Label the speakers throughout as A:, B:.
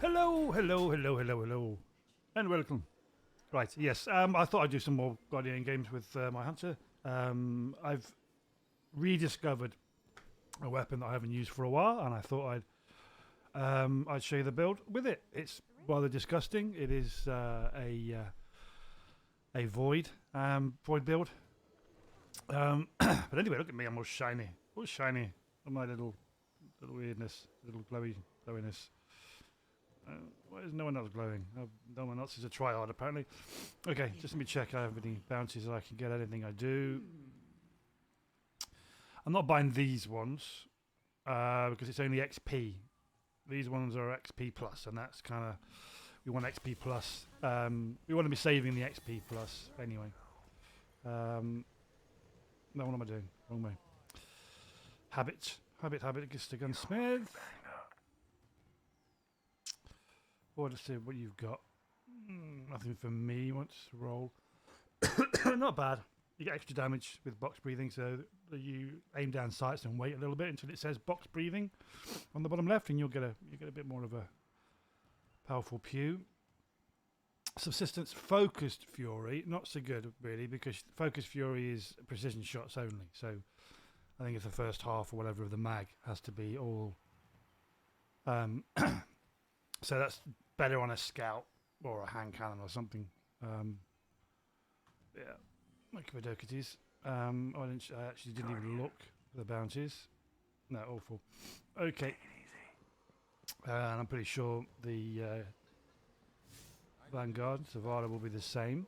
A: Hello, hello, hello, hello, hello, and welcome. Right, yes, I thought I'd do some more Guardian games with my Hunter. I've rediscovered a weapon that I haven't used for a while, and I thought I'd show you the build with it. It's rather disgusting. It is a void build. But anyway, look at me. I'm all shiny. All shiny. On my little weirdness, little glowiness. Why is no one else glowing? No one else is a tryhard, apparently. Okay, just let me check I have any bounties I can get. Anything I do. I'm not buying these ones because it's only XP. These ones are XP plus, and that's kind of we want XP plus. We want to be saving the XP plus anyway. No, what am I doing? Wrong way. Habit. Gets to gunsmith. Or let's see what you've got. Nothing for me. Wants to roll. Not bad. You get extra damage with box breathing, so you aim down sights and wait a little bit until it says box breathing on the bottom left, and you'll get a bit more of a powerful pew. Subsistence focused fury, not so good really, because focused fury is precision shots only. So I think it's the first half or whatever of the mag has to be all. So that's better on a scout or a hand cannon or something. Yeah, like Vidokites. I actually didn't even look at the bounties. No, awful. Okay. And I'm pretty sure the Vanguard Zavada will be the same.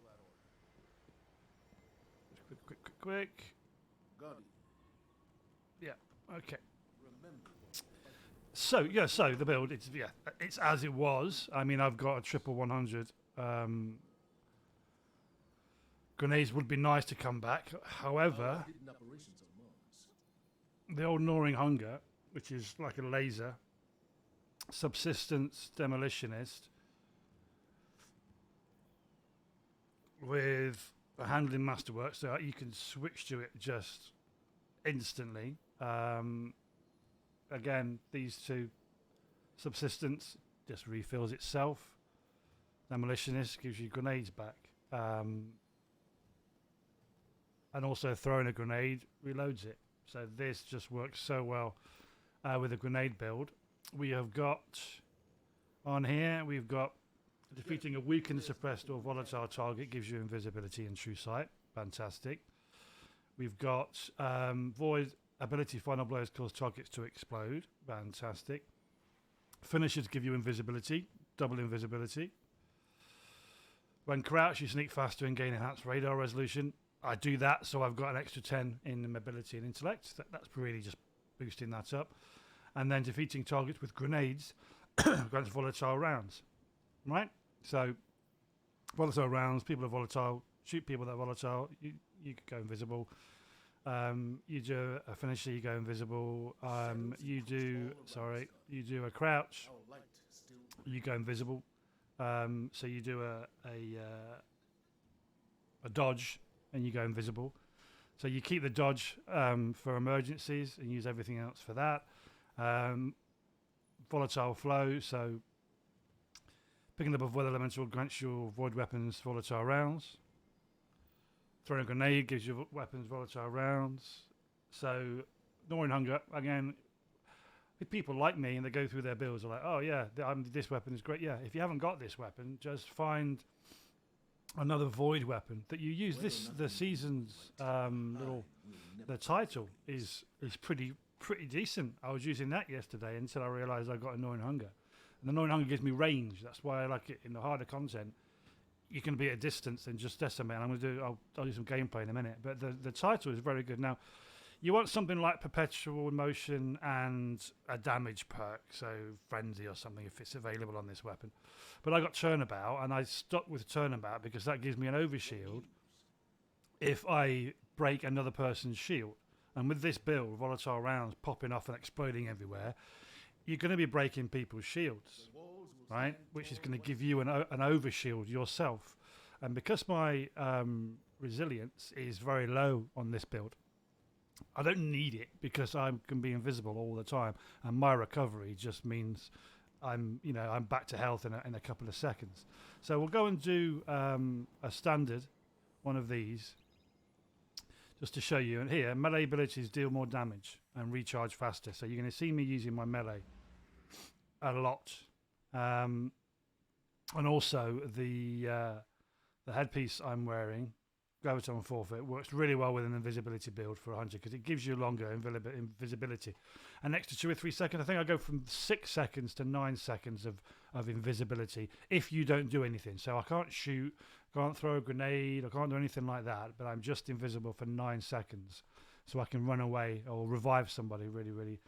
A: Quick. Yeah. Okay. So the build it's as it was. I mean, I've got a triple 100. Grenades would be nice to come back. However, the old Gnawing Hunger, which is like a laser, subsistence demolitionist with a handling masterwork, so you can switch to it just instantly. Again, these two, subsistence just refills itself. Demolitionist gives you grenades back. And also throwing a grenade reloads it. So this just works so well with a grenade build. We have got on here, we've got defeating a weakened, suppressed or volatile target gives you invisibility and true sight. Fantastic. We've got void ability final blows cause targets to explode. Fantastic. Finishers give you invisibility, double invisibility. When crouched, you sneak faster and gain enhanced radar resolution. I do that, so I've got an extra 10 in mobility and intellect. That's really just boosting that up. And then defeating targets with grenades grants volatile rounds. Right? So, volatile rounds, people are volatile, shoot people that are volatile, you could go invisible. You do a finisher, you go invisible. You do a crouch, you go invisible. So you do a dodge, and you go invisible. So you keep the dodge for emergencies and use everything else for that. Volatile flow, so picking up a void elemental grants your void weapons volatile rounds. Throwing a grenade gives you weapons volatile rounds. So Gnawing Hunger, again, if people like me and they go through their builds, are like, oh yeah, this weapon is great. Yeah, if you haven't got this weapon, just find another void weapon that you use. The season's the title is pretty decent. I was using that yesterday until I realised I got a Gnawing Hunger, and the Gnawing Hunger gives me range. That's why I like it in the harder content. You can be at a distance and just decimate. I'll do some gameplay in a minute, but the title is very good. Now, you want something like perpetual motion and a damage perk, so frenzy or something if it's available on this weapon. But I got turnabout, and I stuck with turnabout because that gives me an overshield if I break another person's shield. And with this build, volatile rounds popping off and exploding everywhere, you're going to be breaking people's shields, right? Which is going to give you an overshield yourself. And because my resilience is very low on this build, I don't need it because I can be invisible all the time, and my recovery just means I'm back to health in a couple of seconds. So we'll go and do a standard one of these just to show you. And here, melee abilities deal more damage and recharge faster. So you're going to see me using my melee a lot. And also the headpiece I'm wearing, Graviton Forfeit, works really well with an invisibility build for 100 because it gives you longer invisibility. An extra 2 or 3 seconds. I think I go from 6 seconds to 9 seconds of invisibility if you don't do anything. So I can't shoot, can't throw a grenade, I can't do anything like that, but I'm just invisible for 9 seconds. So I can run away or revive somebody really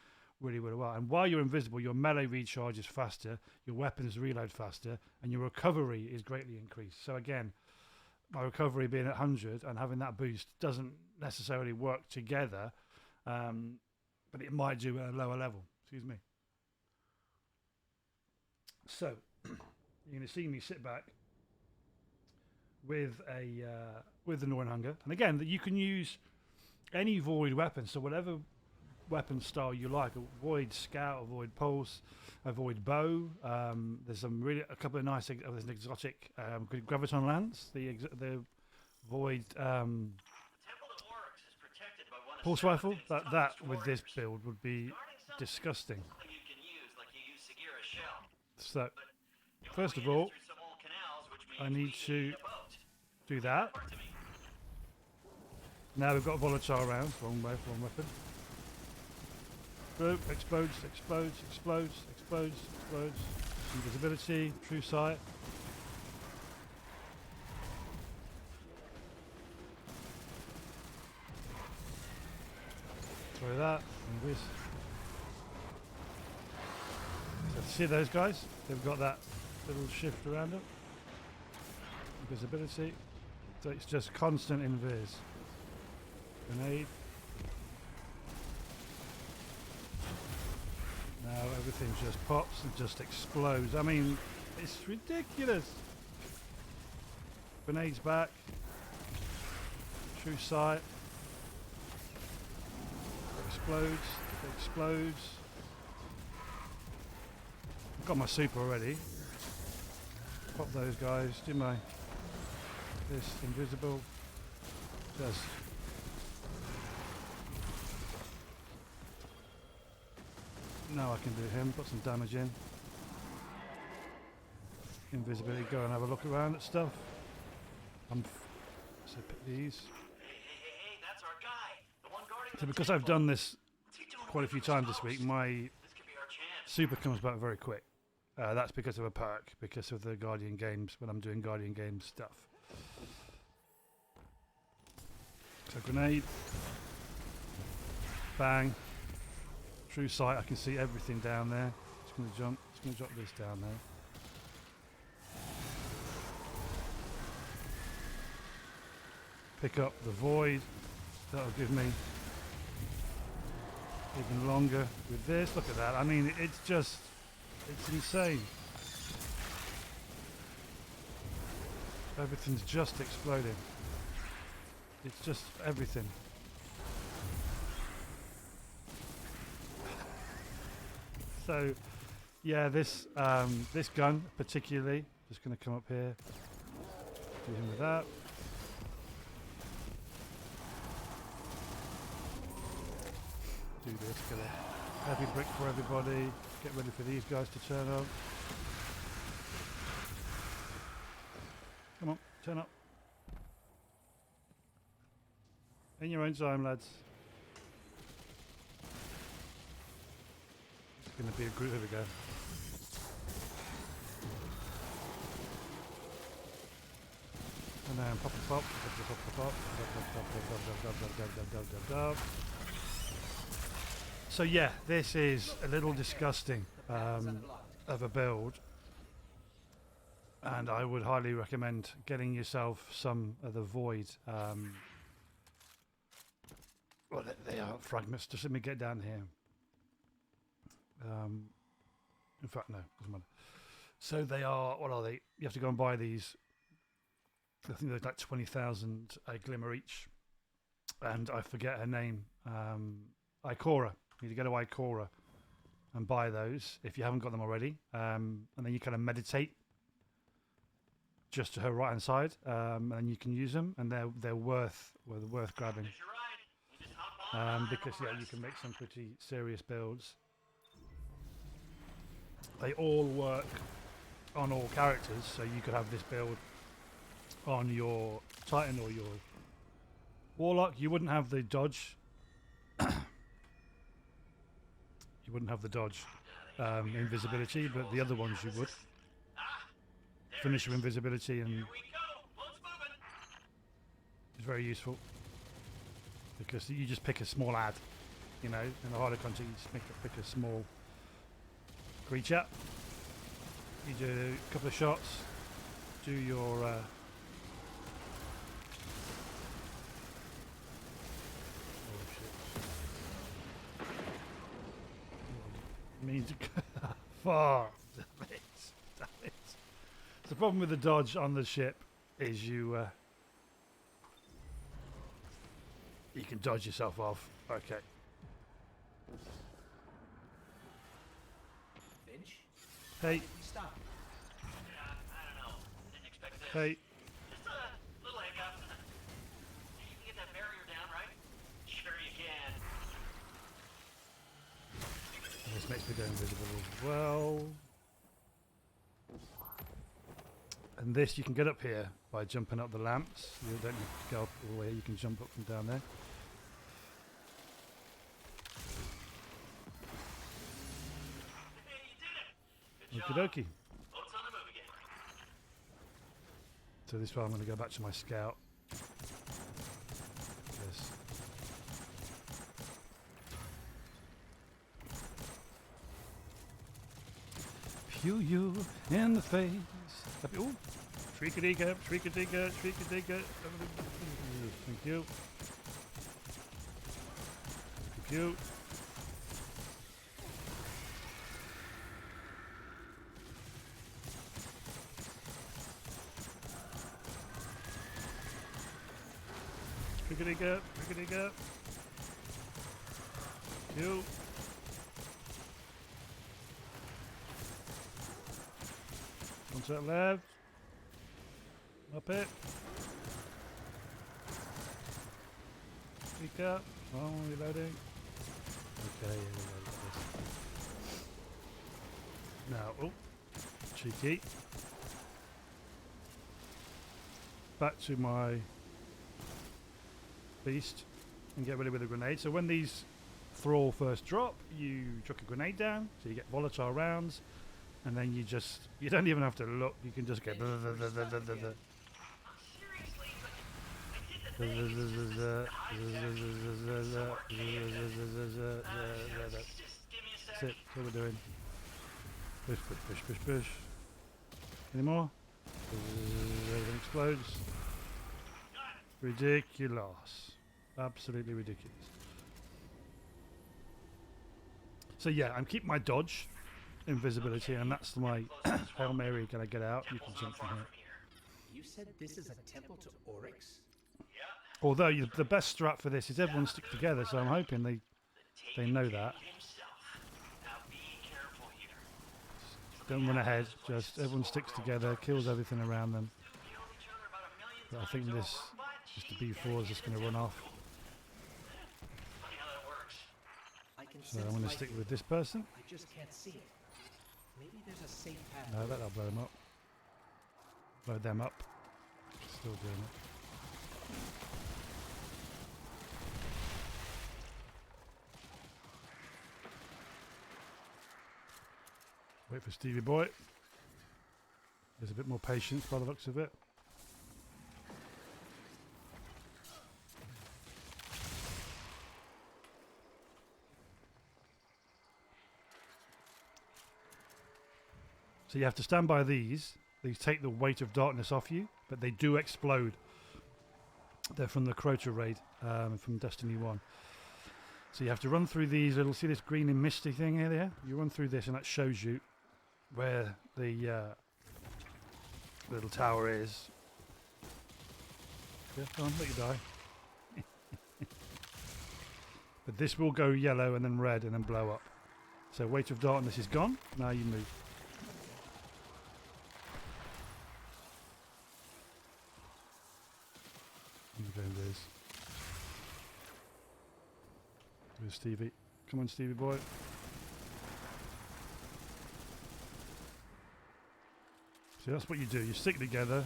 A: well. And while you're invisible, your melee recharge is faster, your weapons reload faster, and your recovery is greatly increased. So again, my recovery being at 100 and having that boost doesn't necessarily work together, but it might do at a lower level. Excuse me. So you're going to see me sit back with the Gnawing Hunger, and again, that you can use any void weapon. So whatever weapon style you like, a void scout, a void pulse, a void bow. There's a couple of nice. There's an exotic graviton lance, the void pulse rifle. That with this build would be disgusting. So first of all, I need to do that. Now we've got volatile rounds. Wrong weapon. Explodes. Invisibility, true sight. Throw that. Invis. So see those guys? They've got that little shift around them. Invisibility. So it's just constant invis. Grenade. Now everything just pops and just explodes. I mean, it's ridiculous. Grenades back. True sight. Explodes. I've got my super already. Pop those guys. Do my this invisible. Just now I can do him, put some damage in. Invisibility, go and have a look around at stuff. So pick these.
B: Hey, that's our guy. The one guarding
A: So because I've done this quite a few times this week, my super comes back very quick. That's because of a perk, because of the Guardian games, when I'm doing Guardian games stuff. So grenade. Bang. True sight, I can see everything down there. Just going to drop this down there. Pick up the void. That'll give me even longer with this. Look at that. I mean, it's insane. Everything's just exploding. It's just everything. So, yeah, this gun particularly, just going to come up here, do him with that. Do this, get a heavy brick for everybody. Get ready for these guys to turn up. Come on, turn up. In your own time, lads. Going to be a group. Here we go. And then pop. So yeah, this is a little disgusting of a build, and I would highly recommend getting yourself some of the void. Well, they are fragments. Just let me get down here. In fact, no, doesn't matter. So they are. What are they? You have to go and buy these. I think they're like 20,000 a glimmer each, and I forget her name. Ikora. You need to go to Ikora and buy those if you haven't got them already. And then you kind of meditate just to her right hand side, and you can use them, and they're worth grabbing.
B: There's your ride. You just hop on
A: Because
B: and
A: yeah, you
B: rest.
A: can make some pretty serious builds. They all work on all characters, so you could have this build on your Titan or your Warlock. You wouldn't have the dodge. You wouldn't have the dodge invisibility, but the other ones you would. Finish your invisibility, and
B: Here we go. Boat's moving.
A: it's very useful because you just pick a small ad. You know, in the harder content, you just pick a small creature. You do a couple of shots. Do your oh shit! Means far. Damn it! Damn it! The problem with the dodge on the ship is you can dodge yourself off. Okay.
C: Finch?
A: Hey,
C: Stop.
B: Yeah, I don't know. Didn't expect this.
A: hey.
B: Just a little hiccup. You can get that barrier down, right? Sure you can.
A: This makes me go invisible as well. And this, you can get up here by jumping up the lamps. You don't need to go up all the way. You can jump up from down there.
B: Hey, you did it. Good
A: Okie
B: job.
A: dokie.
B: Boat's on the move again.
A: So this one, I'm going to go back to my scout. Yes. Pew you in the face. Ooh. Shriek-a-dee-ka, shriek-a-dee-ka, shriek-a-dee-ka. Thank you. Thank you. Shriek-a-dee-ka, shriek-a-dee-ka. Thank you. One set left. Up it. Speak up. Oh, reloading. Okay, now, oh, cheeky. Back to my beast and get ready with a grenade. So when these thrall first drop, you chuck a grenade down, so you get volatile rounds, and then you don't even have to look, you can just go blah, blah, blah, blah, blah, blah, blah.
B: Seriously, but I did the thing. Just give me a
A: That's
B: sec.
A: it, that's what we're doing. Push, push, push, push, push. Any more? Everything explodes. Ridiculous. Absolutely ridiculous. So yeah, I'm keeping my dodge, invisibility, and that's my Hail Mary. Can I get out? You can jump from here.
C: You said this is a temple to Oryx?
A: Although the best strat for this is everyone stick together, so I'm hoping they know that.
B: Himself. Now be careful here.
A: Don't run ahead. Just everyone sticks together, kills everything around them.
B: Killed each other about a million
A: But I
B: times
A: think
B: over,
A: this
B: but
A: is the B4 is just going to run off.
B: funny how that works.
C: I can
A: So
C: sense
A: I'm going to
C: life
A: stick
C: here.
A: with this person.
C: I just can't see it. Maybe there's a safe path.
A: No, that'll blow them up. Blow them up. Still doing it. Wait for Stevie Boy. There's a bit more patience by the looks of it. So you have to stand by these. These take the weight of darkness off you, but they do explode. They're from the Crota raid from Destiny 1. So you have to run through these little, see this green and misty thing here? There? You run through this and that shows you where the little tower is. Yeah, go on, let you die. But this will go yellow and then red and then blow up. So weight of darkness is gone. Now you move. You go Liz. Where's Stevie? Come on, Stevie boy. So that's what you do. You stick together.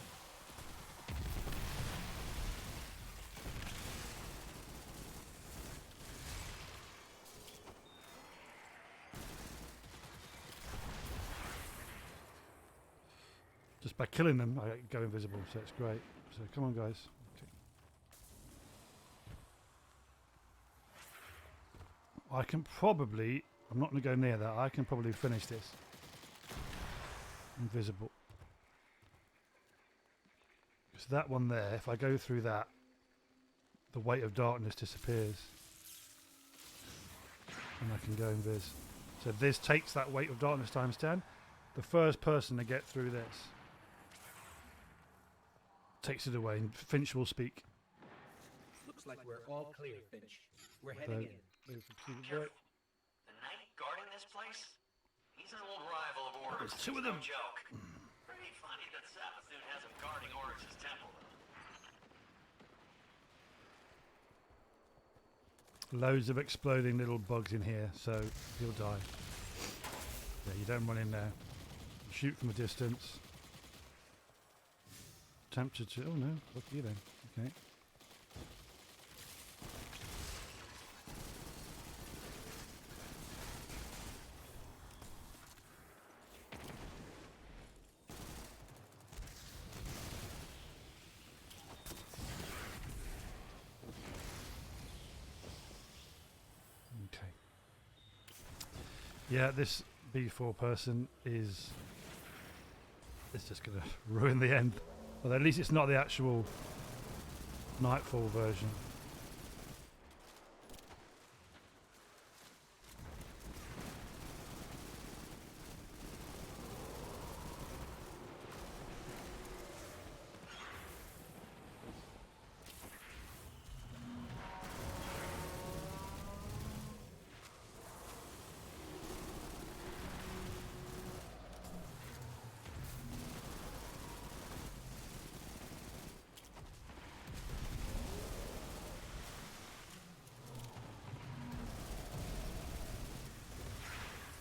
A: Just by killing them, I go invisible, so it's great. So come on, guys. Okay. I can probably, I'm not going to go near that, I can probably finish this. Invisible. Because that one there, if I go through that, the weight of darkness disappears. And I can go invis. So this takes that weight of darkness times 10. The first person to get through this takes it away, and Finch will speak.
C: Looks like we're all clear, Finch. We're
A: So,
C: heading in.
A: there's the Stevie boy.
B: Careful. The knight guarding this place? He's an old rival of Orders.
A: There's two of
B: No
A: them.
B: joke. Pretty funny that Savathun has him guarding Orders' temple, though.
A: Loads of exploding little bugs in here, so he'll die. Yeah, you don't run in there. You shoot from a distance. Tempted to. Oh no, look at you then. Okay. Okay. Yeah, this B4 person is just going to ruin the end. Well, at least it's not the actual Nightfall version.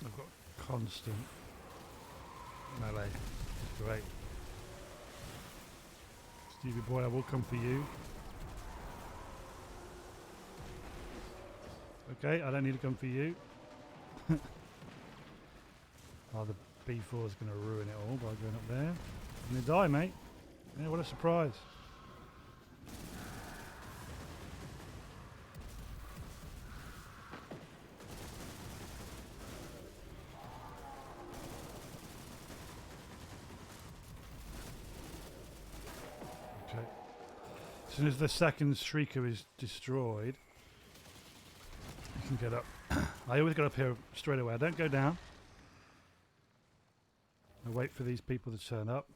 A: I've got constant melee. Great. Stevie boy, I will come for you. Okay, I don't need to come for you. Oh, the B4 is going to ruin it all by going up there. You're going to die, mate. Yeah, what a surprise. Okay. As soon as the second Shrieker is destroyed, you can get up. I always get up here straight away. I don't go down. I wait for these people to turn up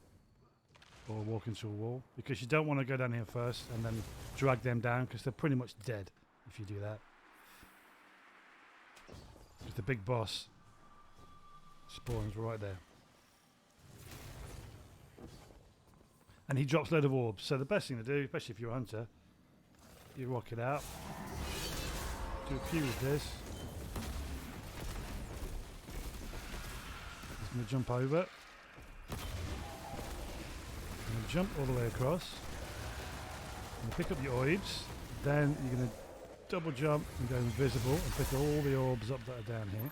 A: or walk into a wall, because you don't want to go down here first and then drag them down, because they're pretty much dead if you do that. Because the big boss spawns right there. And he drops a load of orbs, so the best thing to do, especially if you're a hunter, you rock it out. Do a few with this. He's going to jump over. And jump all the way across. And pick up your orbs. Then you're going to double jump and go invisible and pick all the orbs up that are down here. Your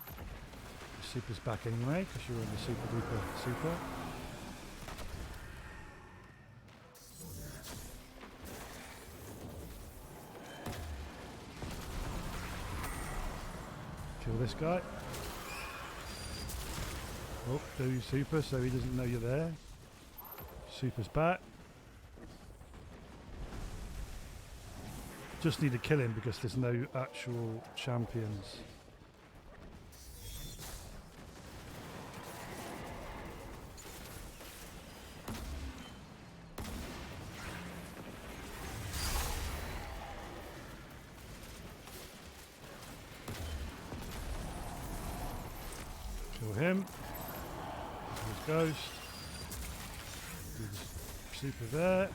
A: super's back anyway, because you're in the super duper super. Kill this guy. Oh, do your super so he doesn't know you're there. Super's back. Just need to kill him because there's no actual champions. Kill him. His ghost. Do the super there.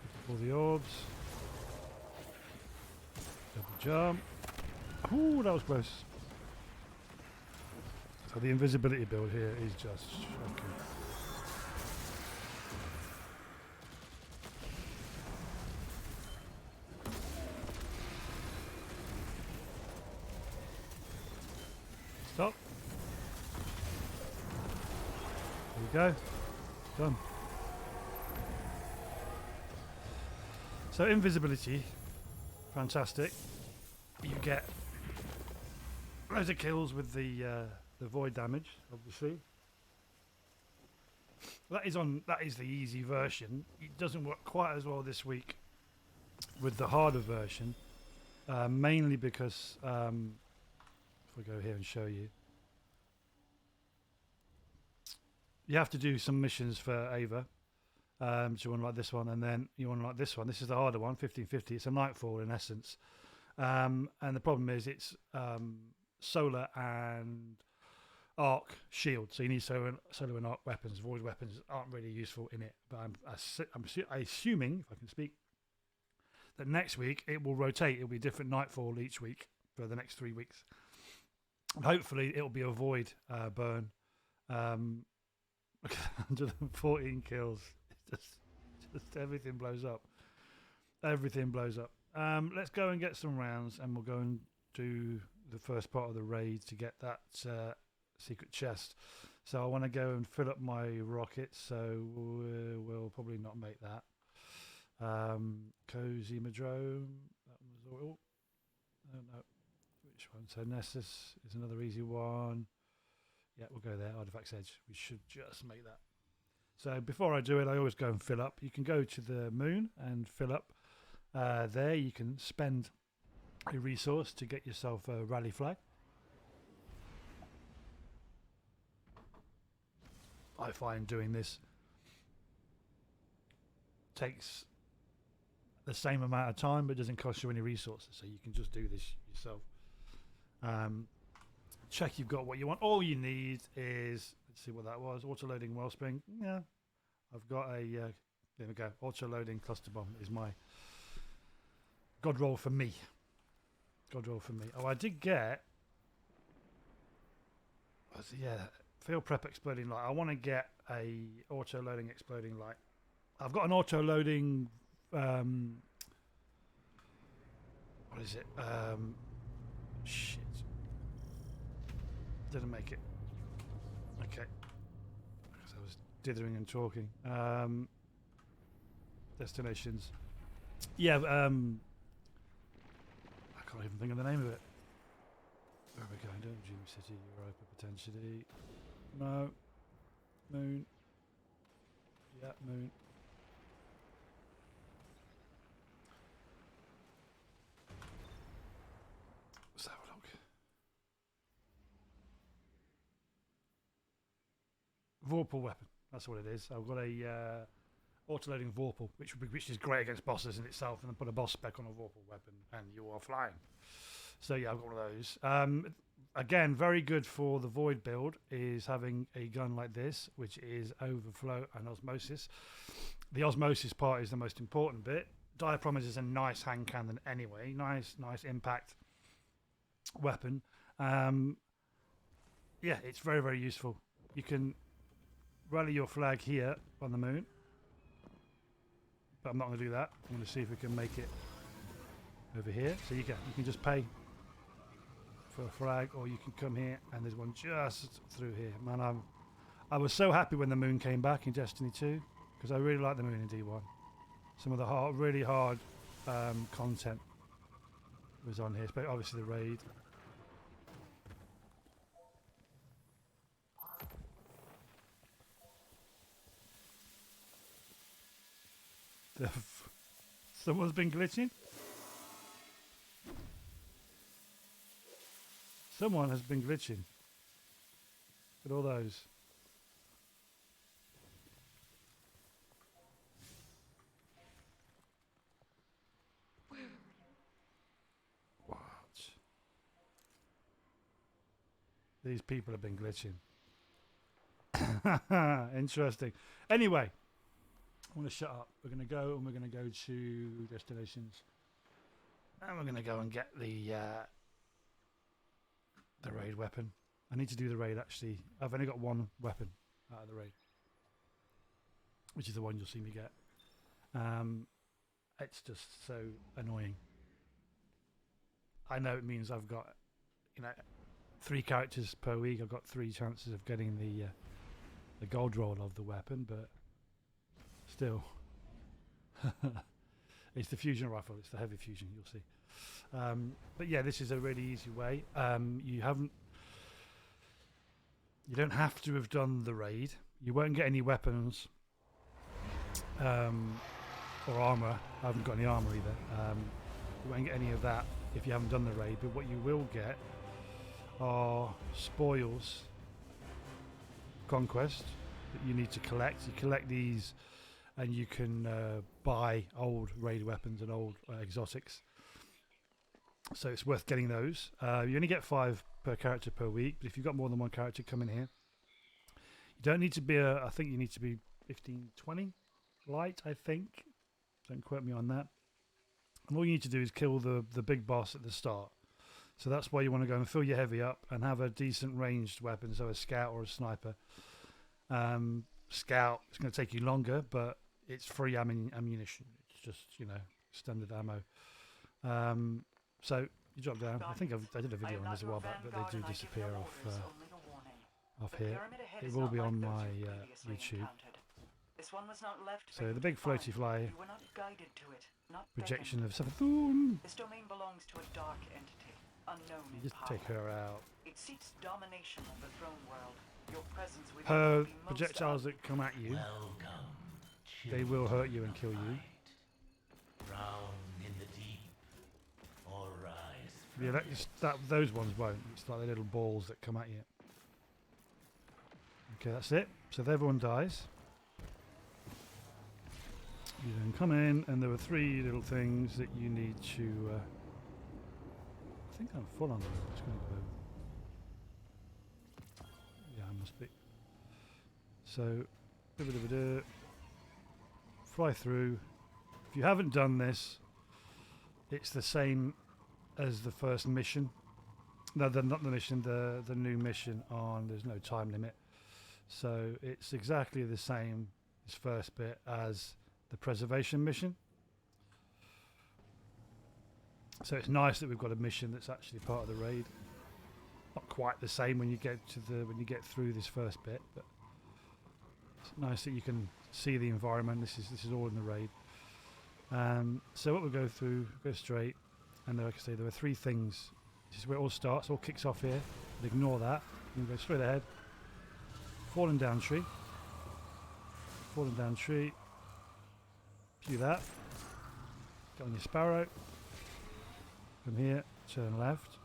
A: Pick up all the orbs. Double jump. Ooh, that was close. So the invisibility build here is just shocking. Stop. There you go. Done. So invisibility, fantastic. You get loads of kills with the void damage, obviously. That is the easy version. It doesn't work quite as well this week with the harder version, mainly because if we go here and show you, you have to do some missions for Ava. So you unlock this one, and then you unlock this one. This is the harder one, 1550. It's a Nightfall in essence. And the problem is it's solar and arc shield. So you need solar and arc weapons. Void weapons aren't really useful in it. But I'm assuming, if I can speak, that next week it will rotate. It'll be different Nightfall each week for the next 3 weeks. And hopefully it'll be a void burn. 114 kills. Just everything blows up. Everything blows up. Let's go and get some rounds, and we'll go and do the first part of the raid to get that secret chest. So I want to go and fill up my rockets, so we'll probably not make that. Cozy Madrome, that was all. I don't know which one. So Nessus is another easy one. Yeah, we'll go there. Artifact's Edge. We should just make that. So before I do it, I always go and fill up. You can go to the moon and fill up. There you can spend a resource to get yourself a rally flag. I find doing this takes the same amount of time but doesn't cost you any resources, so you can just do this yourself. Check you've got what you want. All you need is, let's see what that was, auto-loading wellspring. Yeah, I've got a there we go, auto-loading cluster bomb is my god roll for me. God roll for me. Oh, I did get field prep exploding light. I want to get a auto-loading exploding light. I've got an auto-loading what is it? Shit. Didn't make it. Okay. Because I was dithering and talking. Destinations. Yeah, I can't even think of the name of it. Where are we going? Don't Dream City, Europa potentially. No. Moon. Yeah, moon. Let's have a look. Vorpal weapon. That's what it is. I've got a auto-loading Vorpal, which is great against bosses in itself, and then put a boss spec on a Vorpal weapon, and you are flying. So yeah, I've got one of those. Again, very good for the Void build is having a gun like this, which is overflow and osmosis. The osmosis part is the most important bit. Dire Promise is a nice hand cannon anyway. Nice impact weapon. Yeah, it's very, very useful. You can rally your flag here on the moon, but I'm not going to do that. I'm going to see if we can make it over here. So you can just pay for a flag, or you can come here, and there's one just through here. Man, I was so happy when the moon came back in Destiny 2 because I really like the moon in D1. Some of the really hard content was on here, but obviously the raid. Someone's been glitching. Someone has been glitching. Look at all those. What? These people have been glitching. Interesting. Anyway, I'm going to shut up. We're going to go and we're going to go to destinations. And we're going to go and get the raid weapon. I need to do the raid actually. I've only got one weapon out of the raid, which is the one you'll see me get. It's just so annoying. I know it means I've got, 3 characters per week. I've got 3 chances of getting the gold roll of the weapon, but still, it's the fusion rifle. It's the heavy fusion. You'll see. But yeah, this is a really easy way. You don't have to have done the raid. You won't get any weapons or armor. I haven't got any armor either. You won't get any of that if you haven't done the raid. But what you will get are spoils, conquest that you need to collect. You collect these, and you can buy old raid weapons and old exotics. So it's worth getting those. You only get 5 per character per week, but if you've got more than one character, come in here. You don't need to be I think you need to be 15, 20 light, I think. Don't quote me on that. And all you need to do is kill the big boss at the start. So that's why you want to go and fill your heavy up and have a decent ranged weapon, so a scout or a sniper. Scout, it's going to take you longer, but it's free ammunition. It's just, standard ammo. So you drop down. I think I did a video on this a while back, but they do disappear off here. It will be on my YouTube. So the big floaty fly projection of Savathun.
B: This domain belongs to a dark entity, unknown in
A: Just
B: power.
A: take her out.
B: It seeks domination of the throne world. Your presence within
A: Her
B: will be most
A: projectiles that come at you,
D: Welcome.
A: they will hurt you and kill you.
D: Drown in the deep or rise.
A: Yeah, those ones won't. It's like the little balls that come at you. Okay, that's it. So if everyone dies, you then come in, and there were 3 little things that you need to. I think I'm full on them. I'm just going to go. Yeah, I must be. So, fly through. If you haven't done this, it's the same as the first mission. No, not the mission. The new mission on. There's no time limit. So it's exactly the same, this first bit, as the preservation mission. So it's nice that we've got a mission that's actually part of the raid. Not quite the same when you get through this first bit, but it's nice that you can see the environment. This is all in the raid. So what we'll go through, go straight, and like I say, there are 3 things. This is where it all starts. All kicks off here. But ignore that. You go straight ahead. Falling down tree. Falling down tree. Do that. Get on your sparrow. From here, turn left.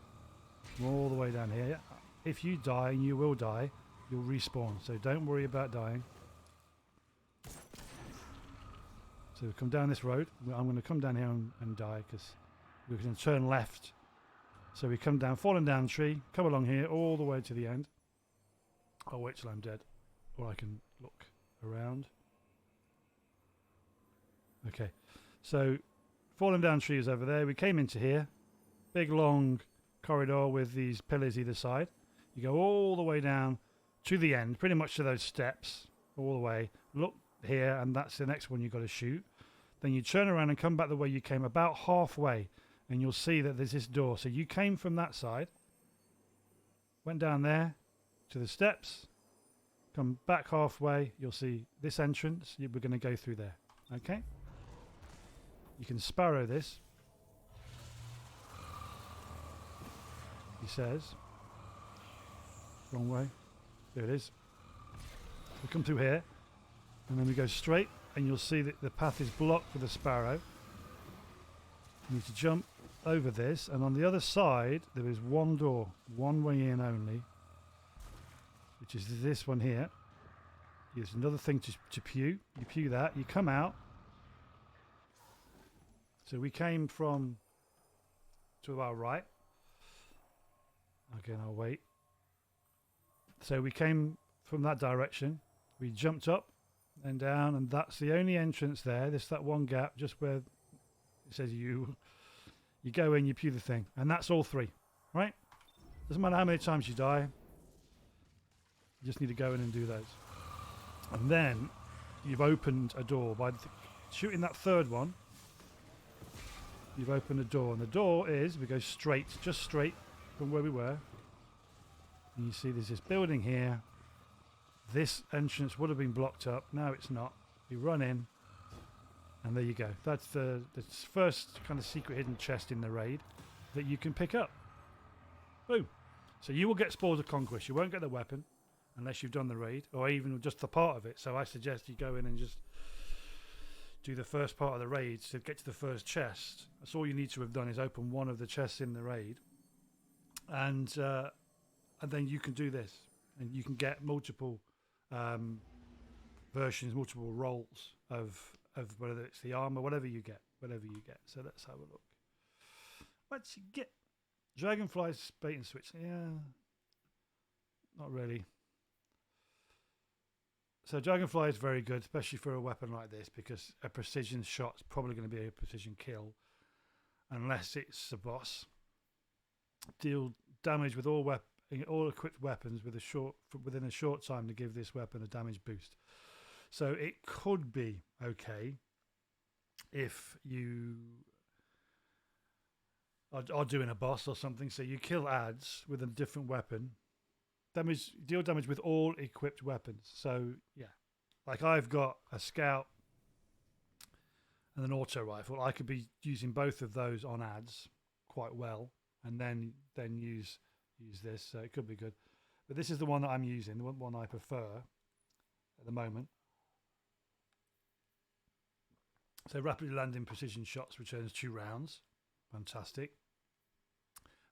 A: Come all the way down here. If you die, and you will die, you'll respawn. So don't worry about dying. So we come down this road. I'm going to come down here and die because we're going to turn left. So we come down, falling down tree, come along here all the way to the end. I'll wait till I'm dead, or I can look around. Okay, so falling down tree is over there. We came into here, big long corridor with these pillars either side. You go all the way down to the end, pretty much to those steps, all the way. Look here, and that's the next one you've got to shoot. Then you turn around and come back the way you came, about halfway, and you'll see that there's this door. So you came from that side, went down there to the steps, come back halfway, you'll see this entrance. We're going to go through there. Okay? You can sparrow this. He says. Wrong way. There it is. We come through here, and then we go straight, and you'll see that the path is blocked with a sparrow. You need to jump over this, and on the other side there is one door, one way in only, which is this one here. There's another thing to pew. You pew that, you come out. So we came from to our right. Again, I'll wait. So we came from that direction. We jumped up and down, and that's the only entrance there. There's that one gap just where it says you. You go in, you pew the thing, and that's all 3, right? Doesn't matter how many times you die. You just need to go in and do those. And then you've opened a door by shooting that 3rd one. You've opened a door, and the door is, we go straight, just straight from where we were. And you see there's this building here. This entrance would have been blocked up. Now it's not. You run in, and there you go. That's the first kind of secret hidden chest in the raid that you can pick up. Boom. So you will get Spores of Conquest. You won't get the weapon unless you've done the raid, or even just the part of it. So I suggest you go in and just do the first part of the raid to get to the first chest. That's all you need to have done, is open one of the chests in the raid, and then you can do this, and you can get multiple versions, multiple rolls of whether it's the armor, whatever you get. So let's have a look. What's you get? Dragonfly's bait and switch. Yeah, not really. So Dragonfly is very good, especially for a weapon like this, because a precision shot's probably going to be a precision kill, unless it's a boss. Deal damage with all equipped weapons within a short time to give this weapon a damage boost. So it could be okay if you are doing a boss or something. So you kill ads with a different weapon. Deal damage with all equipped weapons. So yeah, like I've got a scout and an auto rifle. I could be using both of those on ads quite well, and then use this. So it could be good. But this is the one that I'm using, the one I prefer at the moment. So rapidly landing precision shots returns 2 rounds. Fantastic.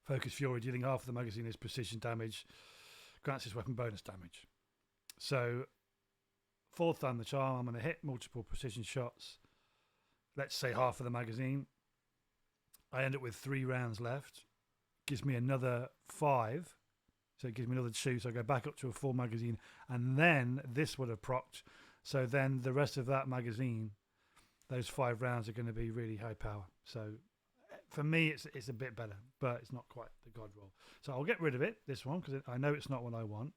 A: Focus Fury, dealing half of the magazine is precision damage. Grants this weapon bonus damage. So 4th time the charm, I'm going to hit multiple precision shots. Let's say half of the magazine. I end up with 3 rounds left. Gives me another 5. So it gives me another 2. So I go back up to a full magazine. And then this would have procced. So then the rest of that magazine, those 5 rounds are going to be really high power. So for me, it's a bit better, but it's not quite the god roll. So I'll get rid of it, this one, because I know it's not what I want.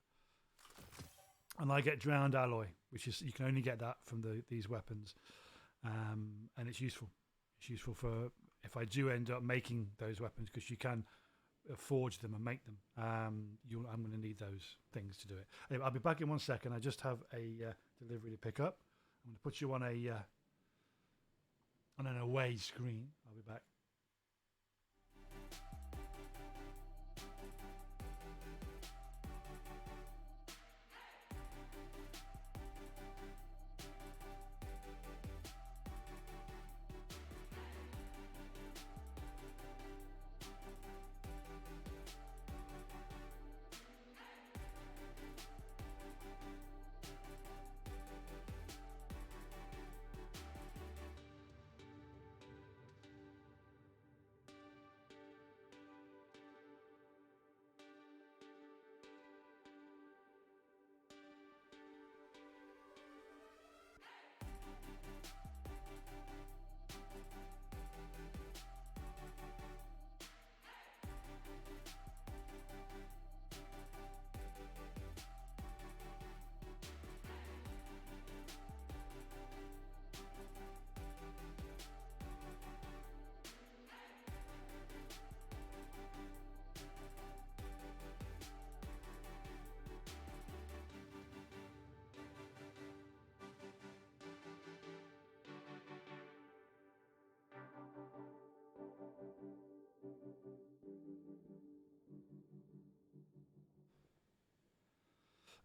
A: And I get Drowned Alloy, which is, you can only get that from these weapons. And it's useful. It's useful for if I do end up making those weapons, because you can forge them and make them. I'm going to need those things to do it. Anyway, I'll be back in 1 second. I just have a delivery to pick up. I'm going to put you on an away screen. I'll be back.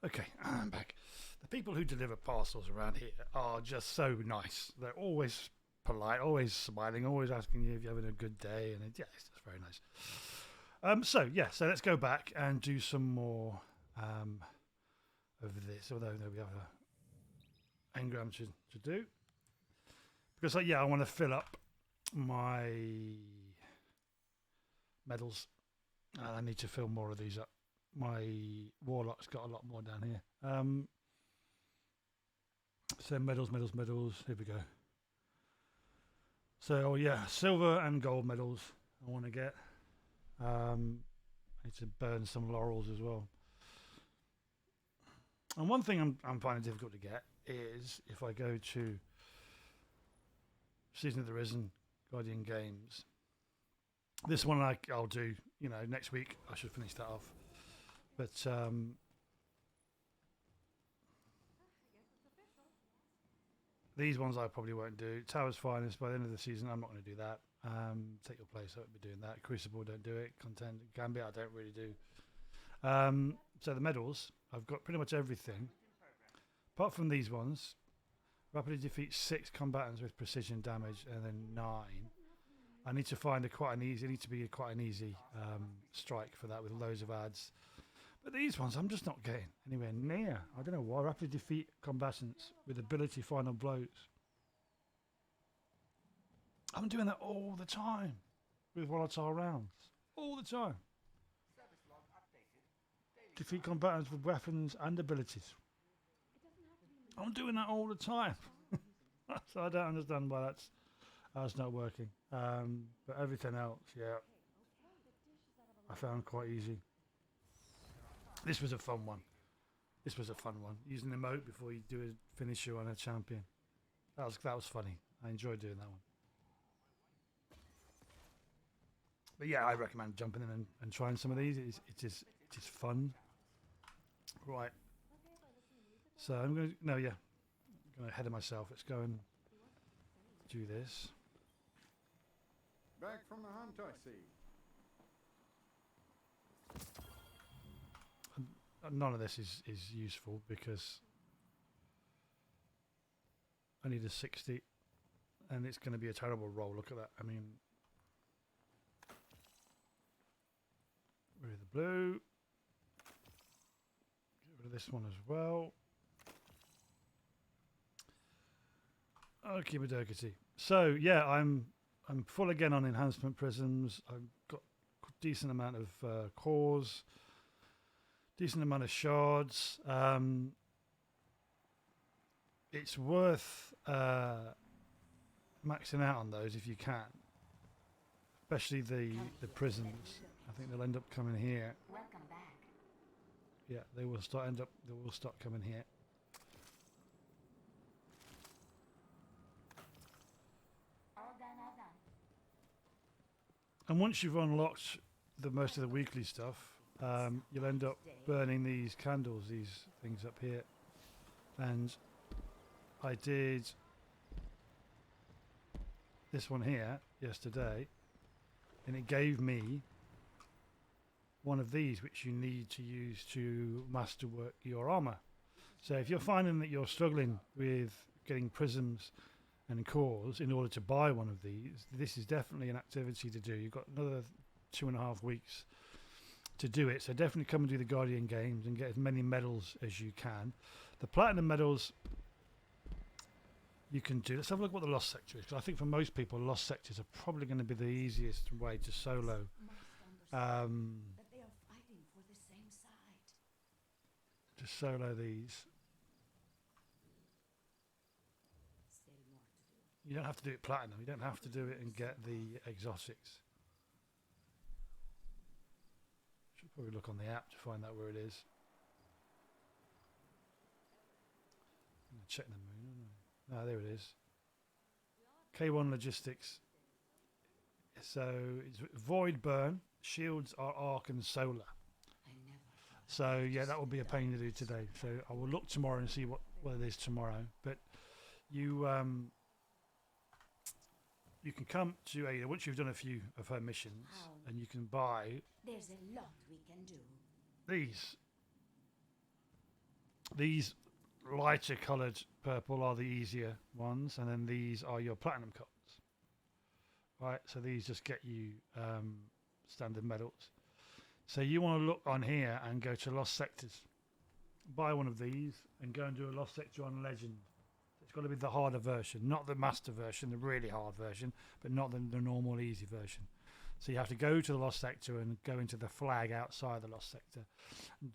A: Okay, I'm back. The people who deliver parcels around here are just so nice. They're always polite, always smiling, always asking you if you're having a good day, and it's just very nice. So let's go back and do some more of this. Although we have an engram to do, because I want to fill up my medals, and I need to fill more of these up. my warlock's got a lot more down here. So medals. Here we go. So oh yeah, silver and gold medals I want to get. I need to burn some laurels as well. And one thing I'm finding difficult to get is if I go to Season of the Risen, Guardian Games. This one I'll do, next week. I should finish that off. But these ones I probably won't do. Tower's Finest, by the end of the season, I'm not going to do that. Take Your Place, I won't be doing that. Crucible, don't do it. Content, Gambit, I don't really do. So the medals, I've got pretty much everything. Apart from these ones, rapidly defeat 6 combatants with precision damage, and then 9. I need to find quite an easy strike for that with loads of ads. But these ones I'm just not getting anywhere near. I don't know why. Rapidly defeat combatants with ability final blows. I'm doing that all the time with volatile rounds. All the time. Defeat combatants with weapons and abilities. I'm doing that all the time. So I don't understand why that's not working. But everything else, yeah, I found quite easy. This was a fun one. Using the emote before you do a finisher on a champion. That was funny. I enjoyed doing that one. But yeah, I recommend jumping in and trying some of these. It is fun. Right. So I'm going ahead of myself. Let's go and do this.
E: Back from the hunt, I see.
A: None of this is useful because I need a 60 and it's going to be a terrible roll. Look at that. I mean, rid of the blue. Get rid of this one as well. Okay, Madokity. So yeah, I'm full again on enhancement prisms. I've got a decent amount of cores, decent amount of shards. It's worth maxing out on those if you can, especially the prisms. I think they'll end up coming here.
F: Welcome back.
A: Yeah, they will start coming here.
F: All done.
A: And once you've unlocked most of the weekly stuff, you'll end up burning these candles, these things up here. And I did this one here yesterday, and it gave me one of these, which you need to use to masterwork your armor. So if you're finding that you're struggling with getting prisms and cores in order to buy one of these, this is definitely an activity to do. You've got another 2.5 weeks to do it, so definitely come and do the Guardian Games and get as many medals as you can. The platinum medals you can do. Let's have a look what the Lost Sector is, because I think for most people Lost Sectors are probably going to be the easiest way to solo.
F: That they are fighting for the same side.
A: To solo these.
F: Still more to do.
A: You don't have to do it platinum. You don't have to do it and get the exotics. Should probably look on the app to find out where it is. I'm gonna check the moon. Ah, there it is. K1 Logistics. So it's Void Burn. Shields are arc and solar.
F: I never thought
A: So yeah, that will be a pain to do today. So I will look tomorrow and see what it is tomorrow. But you you can come to Ada once you've done a few of her missions, and you can buy
F: there's a lot we can do.
A: these lighter coloured purple are the easier ones, and then these are your platinum cards. Right, so these just get you standard medals. So you want to look on here and go to Lost Sectors. Buy one of these and go and do a Lost Sector on Legend. It's got to be the harder version, not the master version, the really hard version, but not the normal easy version. So you have to go to the lost sector and go into the flag outside the lost sector.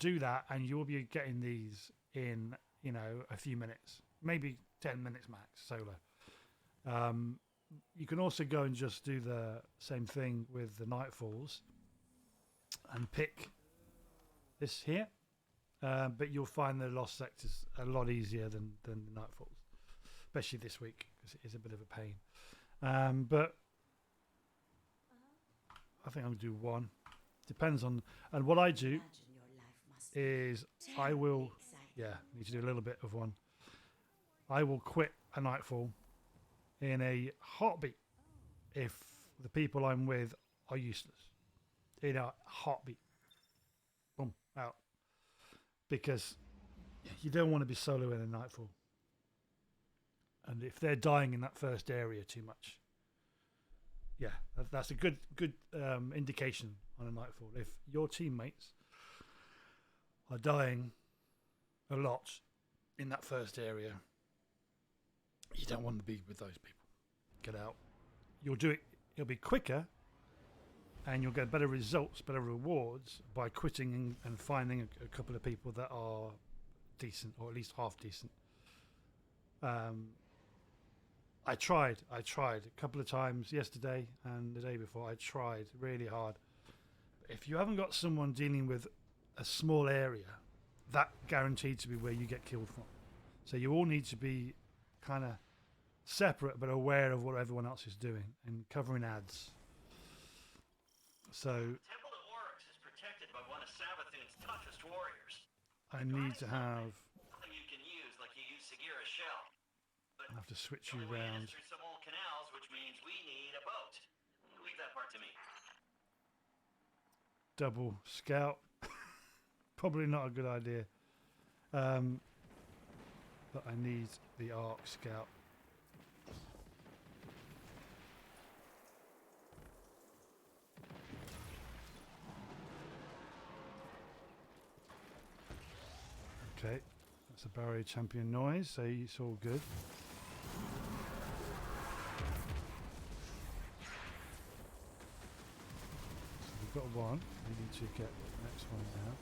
A: Do that, and you'll be getting these in, you know, a few minutes, maybe 10 minutes max solo. You can also go and just do the same thing with the Nightfalls and pick this here, but you'll find the lost sectors a lot easier than the Nightfalls, especially this week because it is a bit of a pain. But I think I'm gonna do one. Depends on, and what I do
F: Imagine your life must be
A: is I will,
F: exciting.
A: need to do a little bit of one. I will quit a Nightfall in a heartbeat if the people I'm with are useless. In a heartbeat. Boom, out. Because you don't want to be solo in a Nightfall. And if they're dying in that first area too much, that's a good indication on a Nightfall. If your teammates are dying a lot in that first area, you don't want to be with those people. Get out. You'll do it. It'll be quicker, and you'll get better results, better rewards by quitting and finding a couple of people that are decent, or at least half decent. I tried a couple of times yesterday and the day before. I tried really hard. If you haven't got someone dealing with a small area, that guaranteed to be where you get killed from. So you all need to be kind of separate but aware of what everyone else is doing and covering ads. So
B: Temple of Oryx is protected by one of Savathun's toughest warriors.
A: I need to have,
B: Something you can use like you use Sagira's shell. But
A: I have to switch
B: the
A: you
B: only way in
A: around.
B: is through some old canals, which means we need a boat. Leave that part to me.
A: Double scout. Probably not a good idea. But I need the arc scout. Okay, that's a barrier champion noise, so it's all good. So we've got one. We need to get the next one now.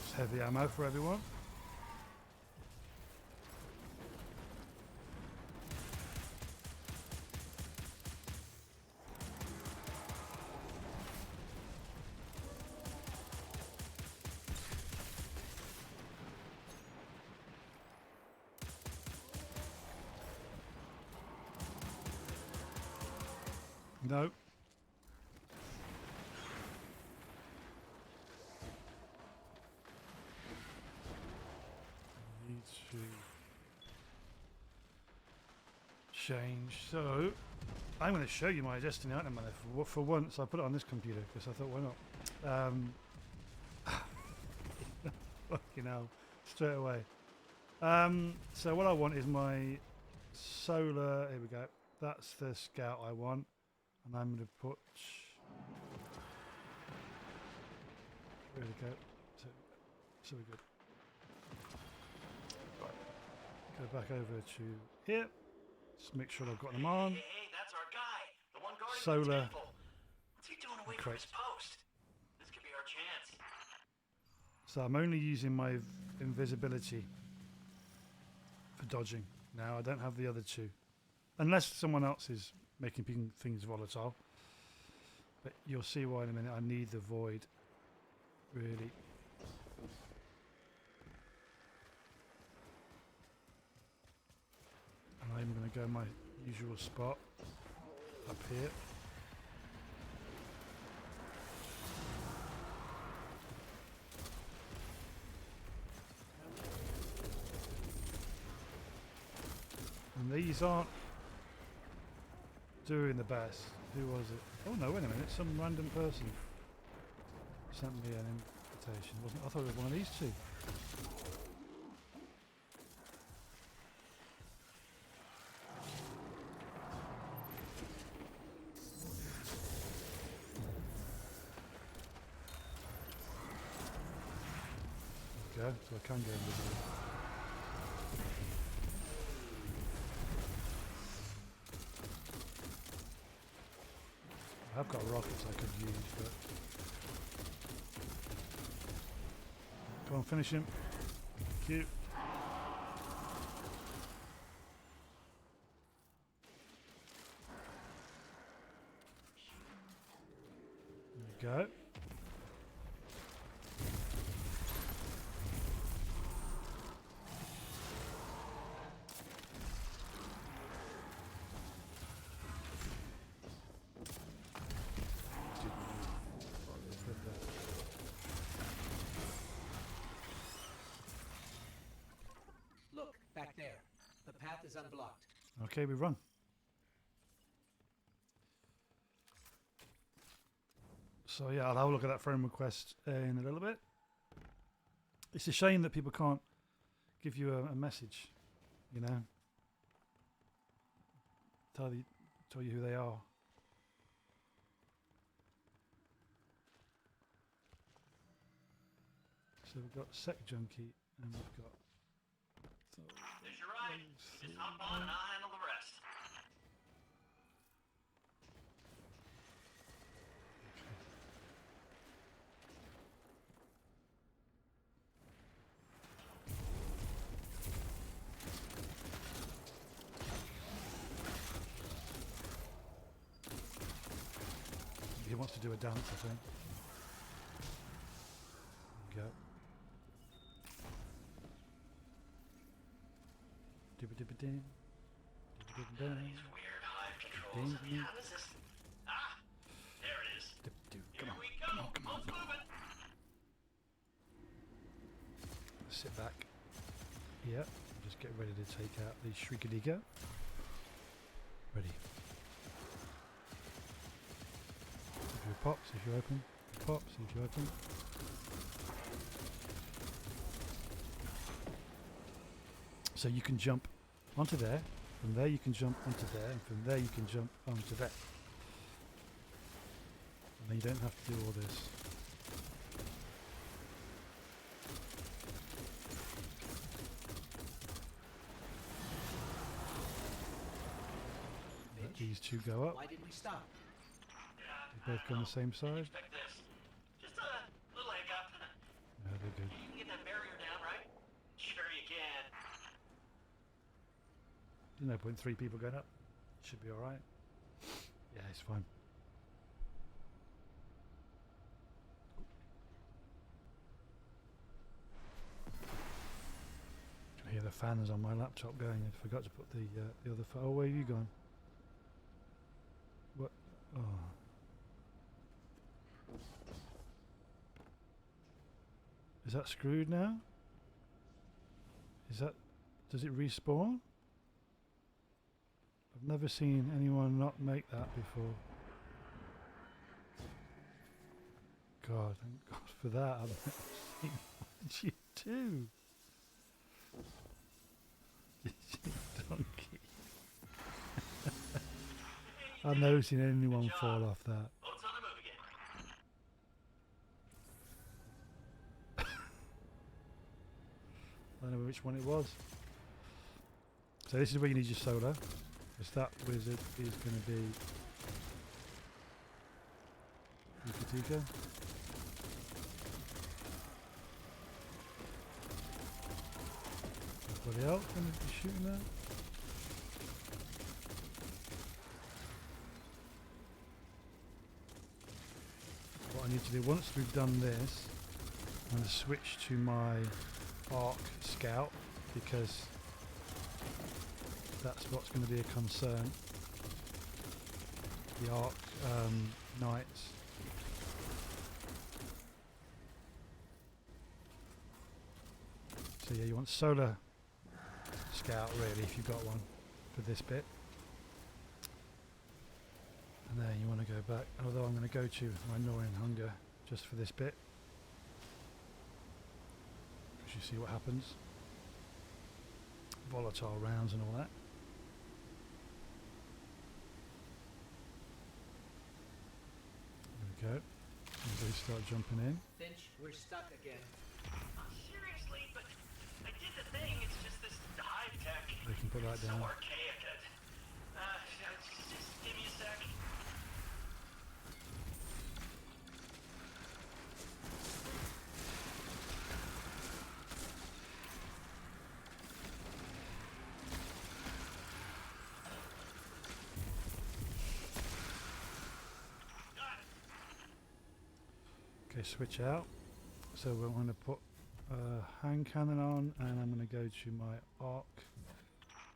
A: It's heavy ammo for everyone. No. Need to change. So I'm going to show you my Destiny item manager. For once, I put it on this computer because I thought, why not? Fucking hell, straight away. So what I want is my solar. Here we go. That's the scout I want. And I'm going to put, there we go, so we're good. Right. Go back over to here, just make sure I've got them on.
B: Hey, that's our guy, the one guarding
A: Solar.
B: the temple. What's he doing away from his post? This could be our chance.
A: So I'm only using my invisibility for dodging. Now I don't have the other two. Unless someone else is making things volatile. But you'll see why in a minute. I need the void, really. And I'm going to go my usual spot up here. And these aren't doing the best. Who was it? Oh no, wait a minute, some random person sent me an invitation. Wasn't I thought it was one of these two. go, so I can go invisible. I've got rockets I could use, but come on, finish him. Cute. There we go.
C: Look, back there. The path is unblocked.
A: Okay, we run. So yeah, I'll have a look at that friend request in a little bit. It's a shame that people can't give you a message, you know, tell you who they are. So we've got Sec Junkie and we've got.
B: There's your ride. Just hop on and I'll handle the rest.
A: He wants to do a dance, I think. There we go. Dibba-dibba-ding. Dibba-dibba-ding.
B: These weird hive controls.
A: Ding.
B: How does this... Ah! There it is.
A: Dibba-doo.
B: Here
A: Come on.
B: we go. Boat's moving.
A: Sit back. Yeah. Just get ready to take out the Shrieker-Deaker. Ready. If you pop, see if you open. Pop, see if you open. So you can jump onto there. From there you can jump onto there. And from there you can jump onto there. And then you don't have to do all this. Let these two go up.
C: Why did we stop?
A: They both go on the same side.
B: Expect this. Just a little hiccup.
A: No, they're good.
B: You can get that barrier down, right? Sure you can.
A: There's no point 3 people going up. Should be alright. Yeah, it's fine. I hear the fans on my laptop going. I forgot to put the other fan. Oh, where have you gone? What? Oh. Is that screwed now? Is that... Does it respawn? I've never seen anyone not make that before. God, thank God for that. I've never seen... What did you do? Donkey. I've never seen anyone fall off that.
B: Boat's on the move again.
A: I don't know which one it was. So this is where you need your solar. Because that wizard is going to be Yukatika. Anybody else going to be shooting that? What I need to do, once we've done this, I'm going to switch to my Arc Scout, because that's what's going to be a concern. The Arc Knights. So yeah, you want Solar Scout really, if you've got one, for this bit. And then you want to go back, although I'm going to go to my Gnawing Hunger just for this bit. Because you see what happens. Volatile rounds and all that. There we go. And they start jumping in.
C: Finch, we're stuck again.
B: Seriously? honestly, but I did the thing. It's just this high tech.
A: We can put that
B: So
A: down.
B: archaic. Just give me a sec. Got it.
A: Okay, switch out. So we're going to put hand cannon on, and I'm going to go to my arc.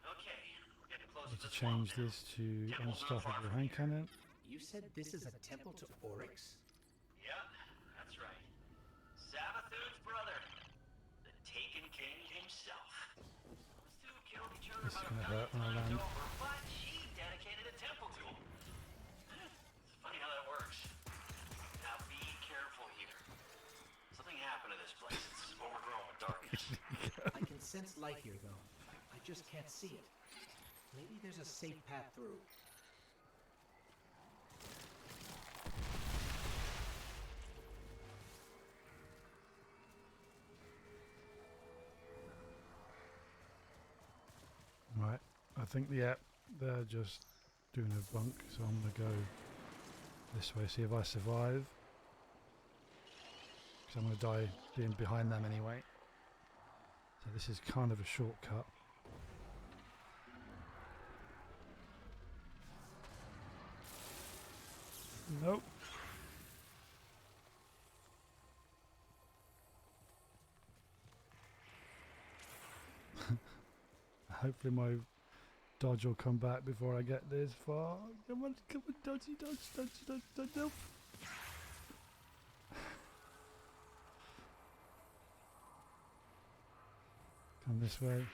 B: Okay, we're getting close
A: Need
B: to
A: to
B: the swamp
A: change
B: now.
A: this to unstoppable hand cannon.
C: You said this is a temple to Oryx?
B: Yep, that's right. Savathun's brother, the Taken King himself. Those two killed each other
A: This is
B: about
A: gonna hurt
B: a
A: when I
B: million
A: land.
B: times over, but he dedicated a temple to him. It's funny how that works. Now be careful here. Something happened to this place. It's overgrown with darkness.
C: I can sense life here, though. I just can't see it. Maybe there's a safe path through.
A: Right, I think they're just doing a bunk, so I'm going to go this way, see if I survive. Because I'm going to die being behind them anyway. So this is kind of a shortcut. Nope. Hopefully my dodge will come back before I get this far. Come on, dodgy, dodge, nope. Come this way.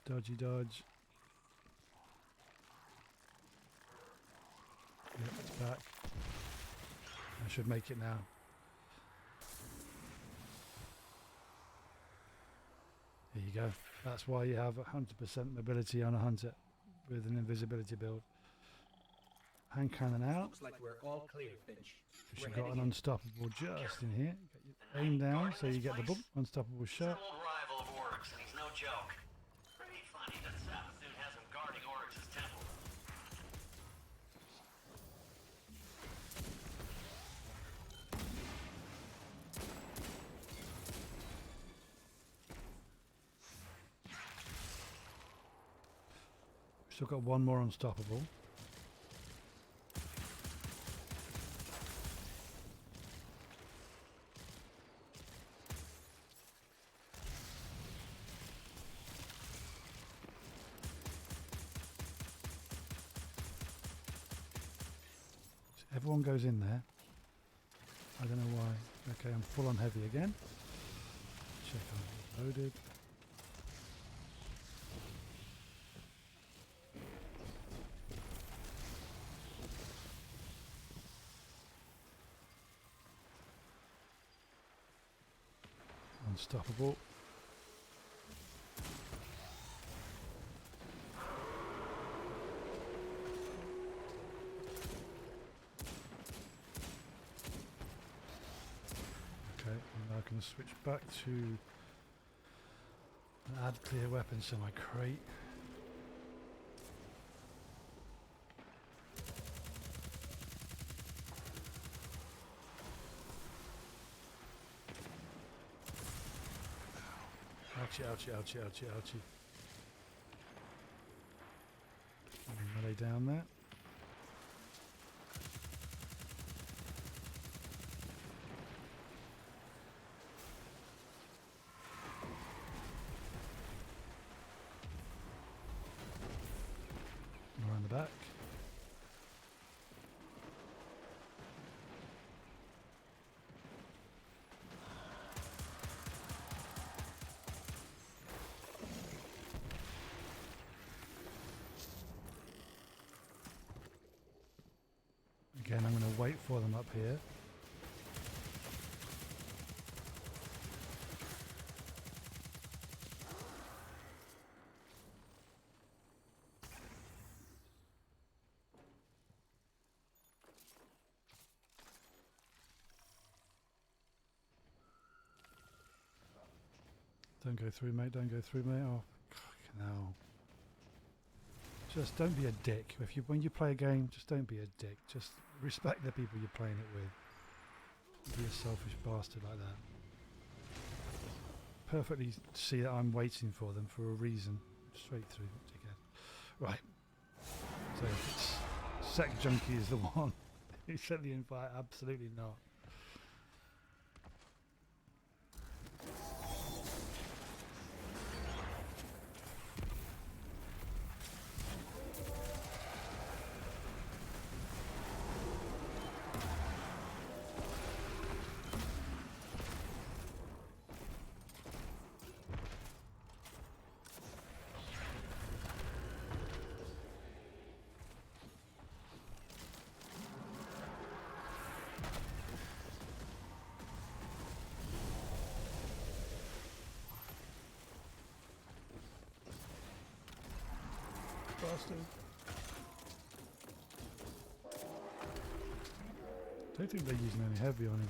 A: Dodgy dodge. Yep, it's back. I should make it now. There you go. That's why you have 100% mobility on a hunter with an invisibility build. Hand cannon out.
C: Looks like we're all clear, Finch.
A: You've
C: We're
A: got
C: heading
A: an
C: in.
A: unstoppable just in here. Get your aim down so you get the boom, unstoppable
B: He's an
A: shot.
B: old rival of Oryx, and he's no joke. Pretty funny that Savathun has him guarding Oryx's temple.
A: Still got one more unstoppable. So everyone goes in there. I don't know why. Okay, I'm full on heavy again. Check I'm loaded. Unstoppable. Okay, and I can switch back to add clear weapons to my crate. Ouchie, ouchie, ouchie, ouchie, ouchie. I'm gonna lay down there. Around the back. Again, I'm going to wait for them up here. Don't go through, mate. Don't go through, mate. Oh, fucking hell. Just don't be a dick. When you play a game, just don't be a dick. Just respect the people you're playing it with. Be a selfish bastard like that. Perfectly see that I'm waiting for them for a reason. Straight through, dickhead. Right. So if it's Sec Junkie is the one who sent the invite, absolutely not. Bastard. Don't think they're using any heavy on him.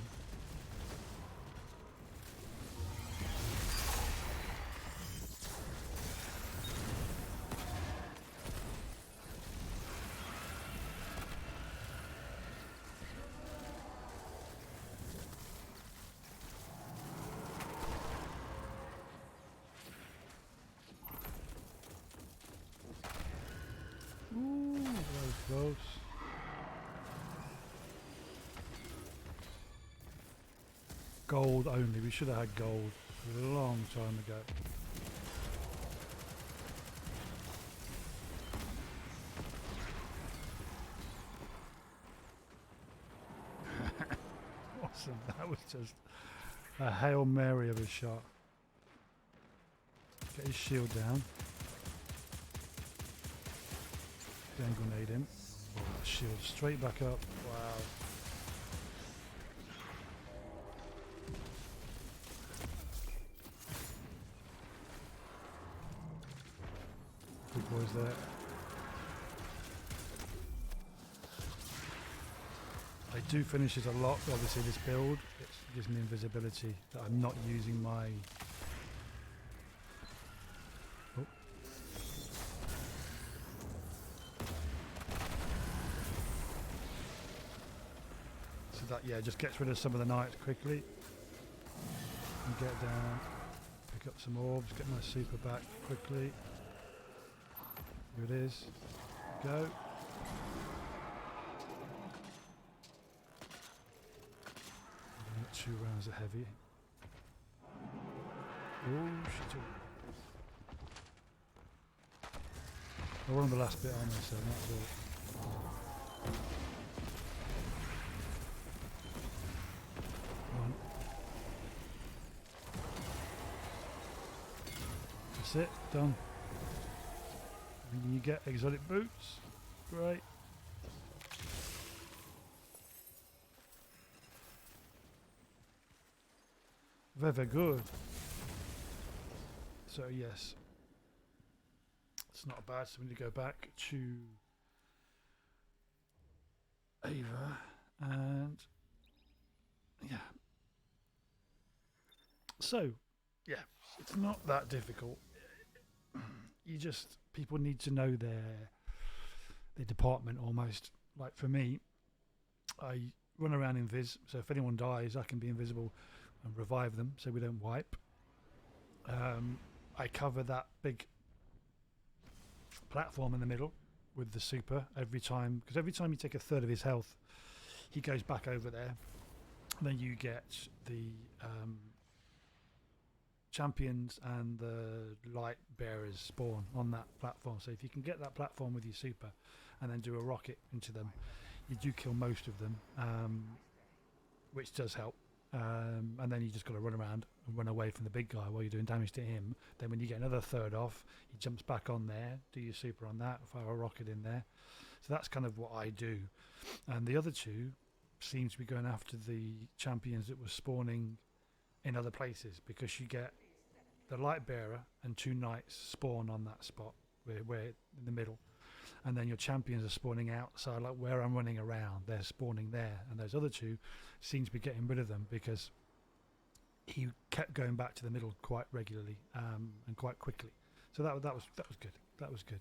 A: Ooh, that was close. Gold only. We should have had gold a long time ago. Awesome. That was just a Hail Mary of a shot. Get his shield down. Then grenade him. Oh, shield straight back up. Wow. Good boys there. I do finish it a lot, obviously this build. It gives me invisibility that I'm not using my... Oh. So that, yeah, just gets rid of some of the knights quickly. And get down, pick up some orbs, get my super back quickly. Here it is. Go. Got 2 rounds of heavy. Oh shit. We're on the last bit, aren't we? So that's all. One. That's it, done. And you get exotic boots. Great. Very good. So yes, it's not bad. So we need to go back to Ava and yeah. So yeah, it's not that difficult. You just, people need to know their department almost. Like for me, I run around invis, so if anyone dies I can be invisible and revive them so we don't wipe. I cover that big platform in the middle with the super every time, because every time you take a third of his health he goes back over there. Then you get the champions and the light bearers spawn on that platform. So if you can get that platform with your super and then do a rocket into them, you do kill most of them, which does help. And then you just got to run around and run away from the big guy while you're doing damage to him. Then when you get another third off, he jumps back on there, do your super on that, fire a rocket in there. So that's kind of what I do. And the other two seem to be going after the champions that were spawning in other places, because you get the light bearer and 2 knights spawn on that spot where in the middle, and then your champions are spawning outside, like where I'm running around, they're spawning there, and those other 2 seem to be getting rid of them because he kept going back to the middle quite regularly and quite quickly. So that was good. That was good.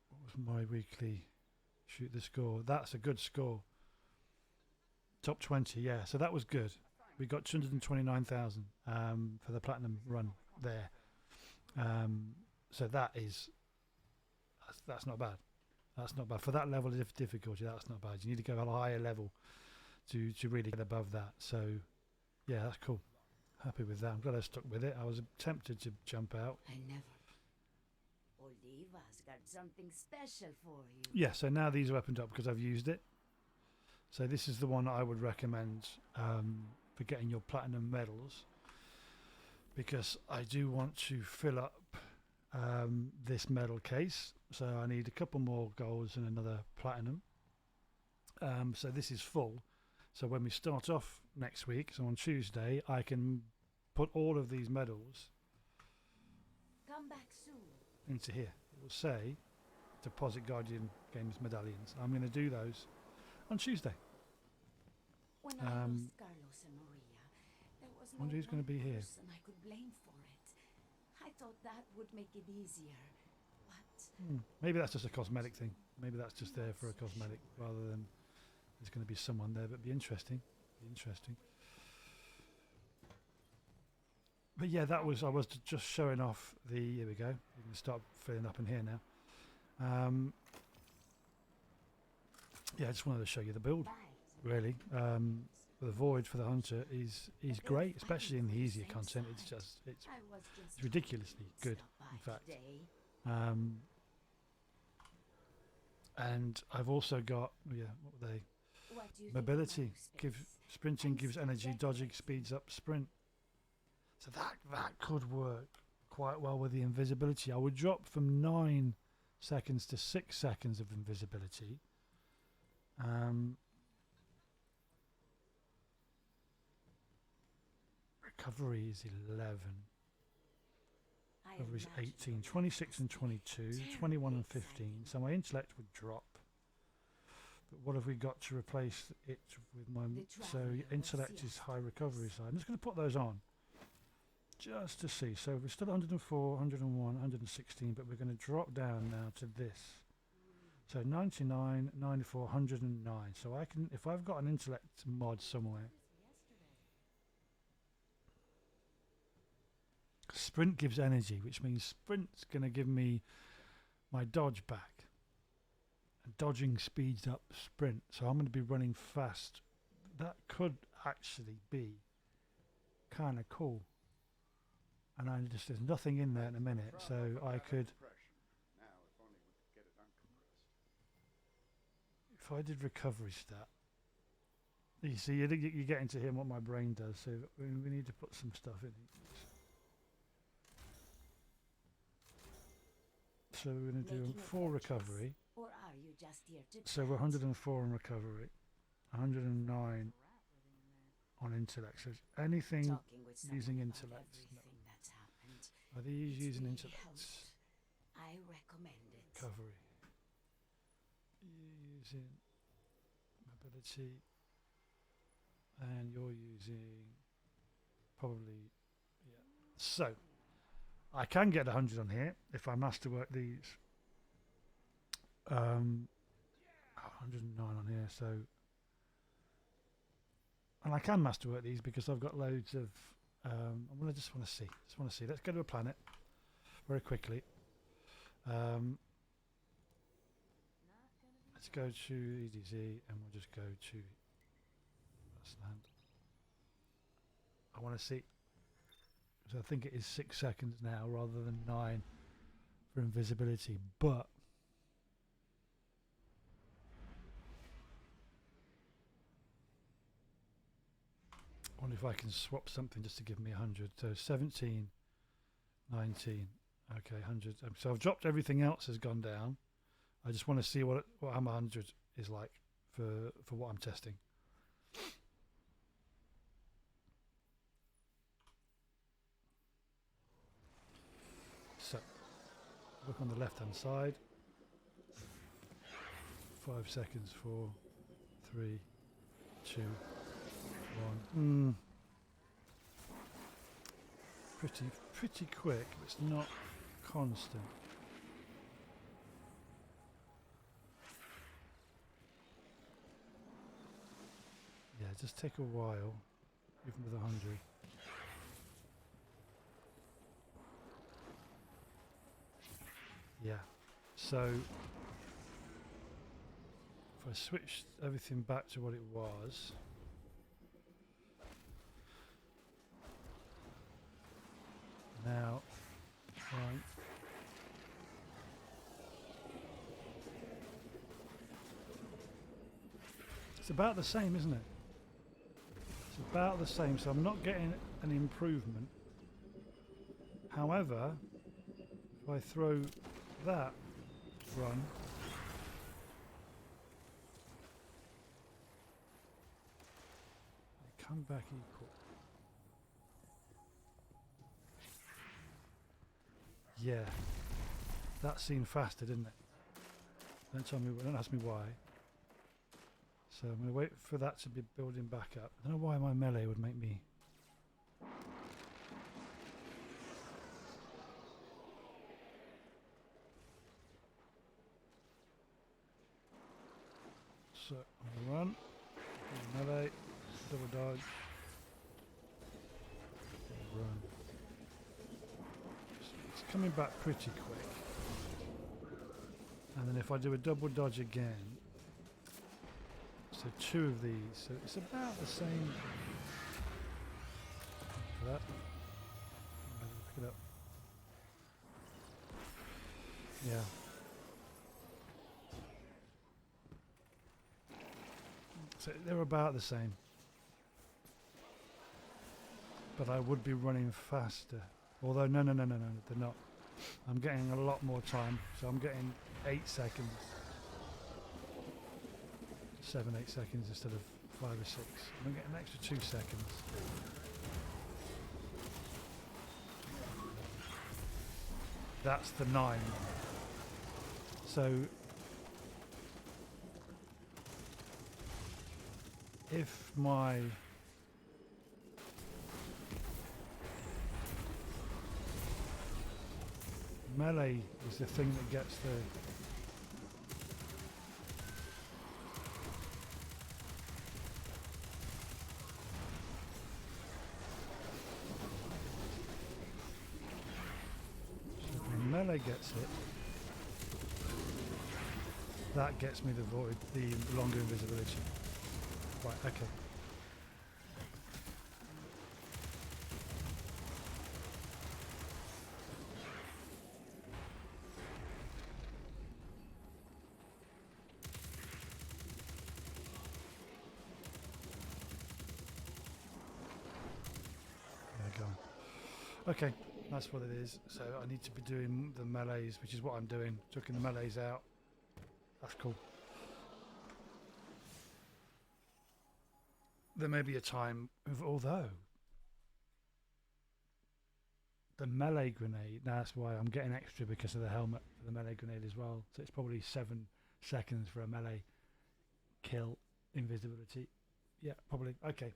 A: What was my weekly shoot the score? That's a good score. Top 20, yeah. So that was good. We got 229,000 for the platinum run there. So that's not bad. That's not bad for that level of difficulty. That's not bad. You need to go at a higher level to really get above that. So yeah, that's cool. Happy with that. I'm glad I stuck with it. I was tempted to jump out.
F: I never. Oliva's got something special for you.
A: Yeah, so now these are opened up because I've used it. So this is the one I would recommend for getting your platinum medals, because I do want to fill up this medal case. So I need a couple more golds and another platinum. So this is full. So when we start off next week, so on Tuesday, I can put all of these medals
F: Come back soon.
A: into here. It will say Deposit Guardian Games medallions. I'm going to do those on Tuesday.
F: When I lost Carlos and Maria, there was no
A: Wonder who's gonna
F: one
A: be here.
F: person I could blame for it. I thought that would make it easier, but
A: Maybe that's just a cosmetic thing. Maybe that's just there for a cosmetic rather than there's going to be someone there. But it'd be interesting. But yeah, I was just showing off the. Here we go. You can start filling up in here now. Yeah, I just wanted to show you the build. Really, the Void for the Hunter is great, especially in the easier content. It's
F: I was just
A: ridiculously good, in fact. And I've also got what were they?
F: What do you think
A: Mobility
F: about
A: sprinting
F: And
A: gives energy,
F: speed
A: dodging
F: vectors.
A: speeds up sprint. So that could work quite well with the invisibility. I would drop from 9 seconds to 6 seconds of invisibility. Recovery is 11.
F: I
A: Recovery is
F: imagine
A: 18.
F: your
A: 26 and
F: life
A: 22.
F: must be
A: 21 and
F: terribly
A: 15.
F: exciting.
A: So my intellect would drop. But what have we got to replace it with my...
F: The
A: So
F: traveler
A: intellect
F: was
A: is high
F: yesterday.
A: recovery side. I'm just going to put those on. Just to see. So we're still 104, 101, 116. But we're going to drop down now to this. So 99, 94, 109. So I can... If I've got an intellect mod somewhere... Sprint gives energy, which means sprint's going to give me my dodge back. And dodging speeds up sprint, so I'm going to be running fast. That could actually be kind of cool. And there's nothing in there in a minute, so I could... If I did recovery stat... You see, you're getting to hear what my brain does, so we need to put some stuff in. So we're going to do
F: Making a
A: 4
F: fortress.
A: recovery.
F: Or are you just here to
A: So we're
F: chat?
A: 104 on recovery, 109 on intellect. So anything
F: Talking with someone
A: using
F: about
A: intellect. No.
F: everything that's happened.
A: Are these
F: It's
A: using
F: really
A: intellect?
F: helped. I recommend it.
A: Recovery. Using mobility. And you're using probably, yeah. So I can get 100 on here if I masterwork these. 109 on here, so, and I can masterwork these because I've got loads of. I just want to see. Let's go to a planet very quickly. Let's go to EDZ and we'll just go to land. I want to see. So I think it is 6 seconds now rather than 9 for invisibility, but. I wonder if I can swap something just to give me 100. So 17, 19, okay, 100. So I've dropped everything else has gone down. I just want to see what how my 100 is like for what I'm testing. So look on the left hand side. 5 seconds, 4, 3, 2, 1. Pretty quick, but it's not constant. Yeah, just take a while, even with 100. Yeah, so if I switch everything back to what it was, now, right, it's about the same, isn't it? It's about the same, so I'm not getting an improvement. However, if I throw that run, they come back equal. Yeah, that seemed faster, didn't it? Don't ask me why. So I'm going to wait for that to be building back up. I don't know why my melee would make me. So I'm going to run, melee, double dodge, run. It's coming back pretty quick. And then if I do a double dodge again, so 2 of these, so it's about the same. For that, pick it up. Yeah. So they're about the same, but I would be running faster. Although no, they're not. I'm getting a lot more time, so I'm getting 8 seconds. 7, 8 seconds instead of 5 or 6. I'm getting an extra 2 seconds. That's the 9. So if my melee is the thing that gets the melee gets it, that gets me the void, the longer invisibility. Right, okay. There we go. Okay. That's what it is. So I need to be doing the melees, which is what I'm doing. Chucking the melees out. That's cool. There may be a time, although the melee grenade, that's why I'm getting extra because of the helmet for the melee grenade as well. So it's probably 7 seconds for a melee kill invisibility. Yeah, probably. Okay.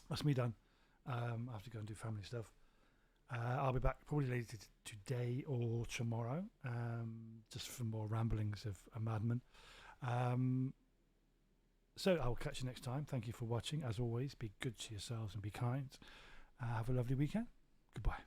A: That's me done. I have to go and do family stuff. I'll be back probably later today or tomorrow, just for more ramblings of a madman. So I will catch you next time. Thank you for watching. As always, be good to yourselves and be kind. Have a lovely weekend. Goodbye.